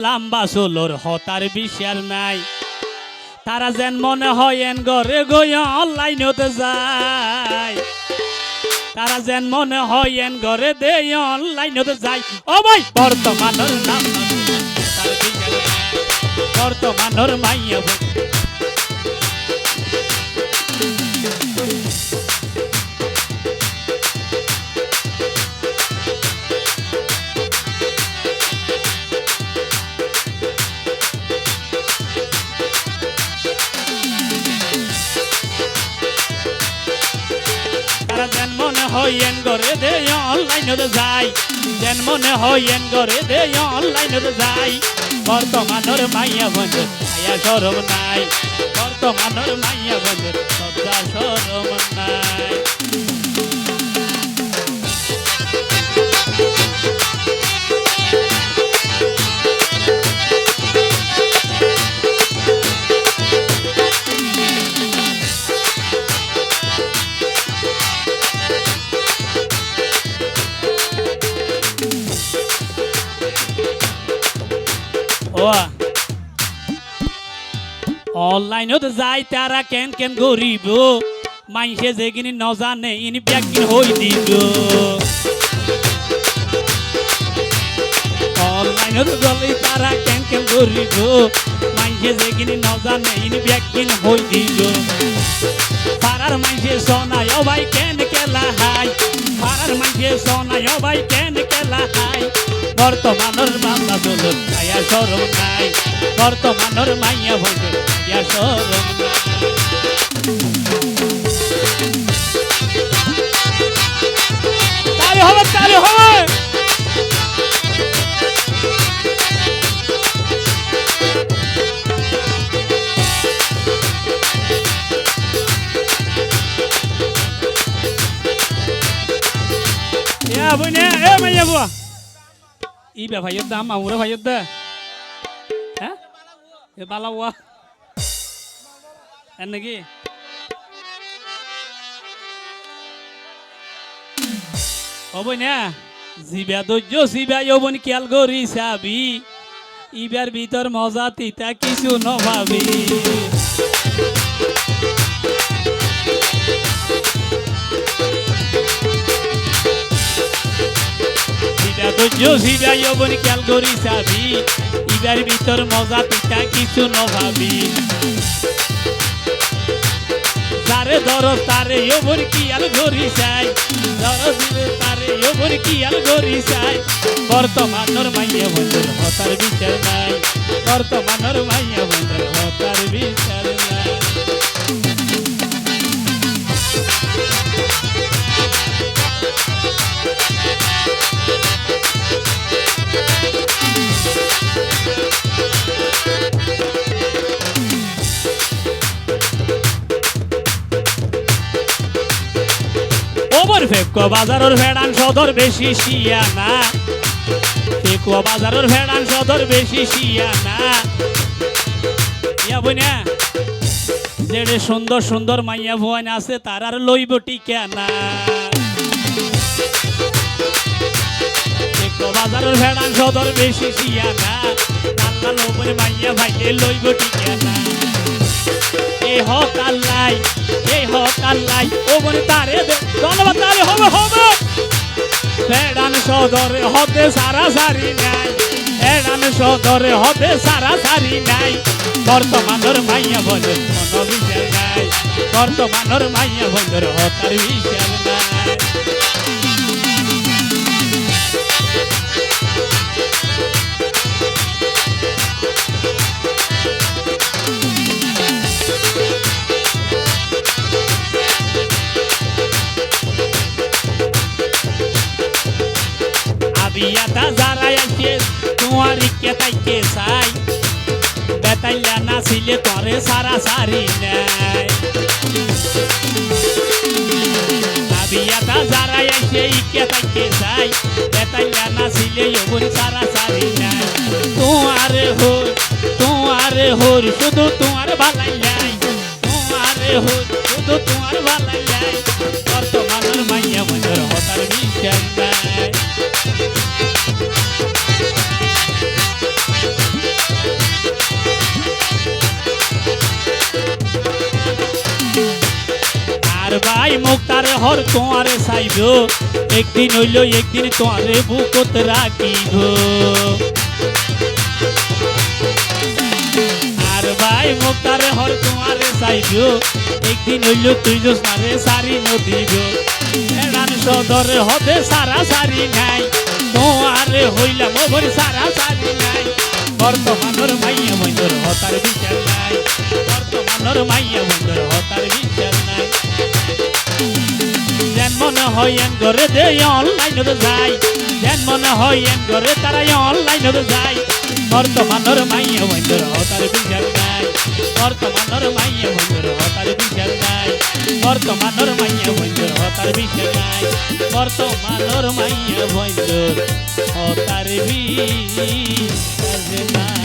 লাম্বা চুলোর হতার বিচার নাই তারা যেন মনে হয় এন ঘরে গই অনলাইনতে যায় তারা যেন মনে হয় এন ঘরে দে অনলাইনতে যায় ও ভাই বর্তমানের নাম বর্তমানের মাইয়া যেন মনে হয় এন ঘরে দে অনলাইনতে যায় যেন মনে হয় এন ঘরে দে অনলাইনতে যায় বর্তমানের মাইয়া বন্ধু আয়া শরম নাই বর্তমানের মাইয়া বন্ধু লজ্জা শরম নাই অনলাইনত যাই তারা কেন কেন গরিব মাইসে যেগিনি ন জানে ইনি ব্যাকিন হই দিব অনলাইনত গলি তারা কেন কেন গরিব মাইসে যেগিনি ন জানে ইনি ব্যাকিন হই দিব পাড়ার মাইসে সোনাই ও ভাই কেন কেলা হাই পাড়ার মাইসে সোনাই ও ভাই কেন কেলা হাই বর্তমানের বাংলা চলুন আয়া শরম নাই বর্তমানের মাইয়া বন্ধু আয়া শরম নাই তারে হবে তারে হবে এ বইনে এ মাইয়া বুয়া ইবে ভাইয়ের দাম আমরা ভাইয়ের দা হ্যাঁ এ বালাওয়া এর নাকি হবই না জিবা ধৈর্য জিবা যৌবন খেয়াল করি চাবি ইবার ভিতর মজা তিতা কিছু নভাবি ধৈর্য জিবা যৌবন খেয়াল করি চাবি ইবার ভিতর মজা পিতা কিছু নভাবি যারে ধরো তারে যৌবন কিয়াল করি চাই ধরো দিলে তারে যৌবন কিয়াল করি চাই বর্তমানের মাইয়া বন্ধুর হতার বিচার নাই বর্তমানের মাইয়া বন্ধুর হতার বিচার নাই ফেকুয়া বাজারের ভেড়ান সদর বেশি শিয়ানা ফেকুয়া বাজারের ভেড়ান সদর বেশি শিয়ানা ইয়া বইনা যেড়ে সুন্দর সুন্দর মাইয়া ভুয়ান আছে তার আর লইব টিকানা ফেকুয়া বাজারের ভেড়ান সদর বেশি শিয়ানা আল্লাহ লোবরে মাইয়া ভাইলে লইব টিকানা এ হক আল্লাই ও বনে তারে ধন্যবাদ তারে হবে হবে এডান সদরে হতে সারা সারি নাই এডান সদরে হতে সারা সারি নাই বর্তমানের মাইয়া বন্ধুর কোনো বিচার নাই বর্তমানের মাইয়া বন্ধুর হতার বিচার নাই বিয়াটা যারা আসে তোমার কে তাইকে চাই বেতাইলা নাছিলে তরে সারা সারি নাই বিয়াটা যারা আসে কে তাইকে চাই বেতাইলা নাছিলে যৌবন সারা সারি নাই তোমার হর শুধু তোমার ভালাই নাই তোমার হর শুধু তোমার ভালাই নাই বর্তমানের মাইয়া বন্ধুর হতার বিচার নাই ভাই মুক্তারে হর তোমারে চাইব একদিন হইল একদিন তোমারে বুকত রাখিব আর ভাই মুক্তারে হর তোমারে চাইব একদিন হইল তুই জোসনারে সারি নদীব এরান সদরে হবে সারা সারি নাই তোমারে হইলাম ওভর সারা সারি নাই বর্তমানের মাইয়া বন্ধুর হতার বিচার নাই বর্তমানের মাইয়া বন্ধুর হতার বিচার নাই যেন মনে হয় এন করে দে অনলাইনে যাই যেন মনে হয় এন করে তারা অনলাইনে যাই বর্তমানের মাইয়া বন্ধুর হতার বিচার নাই বর্তমানের মাইয়া বন্ধুর হতার বিচার নাই বর্তমানের মাইয়া বন্ধুর হতার বিচার নাই বর্তমানের মাইয়া বন্ধুর হতার বিচার নাই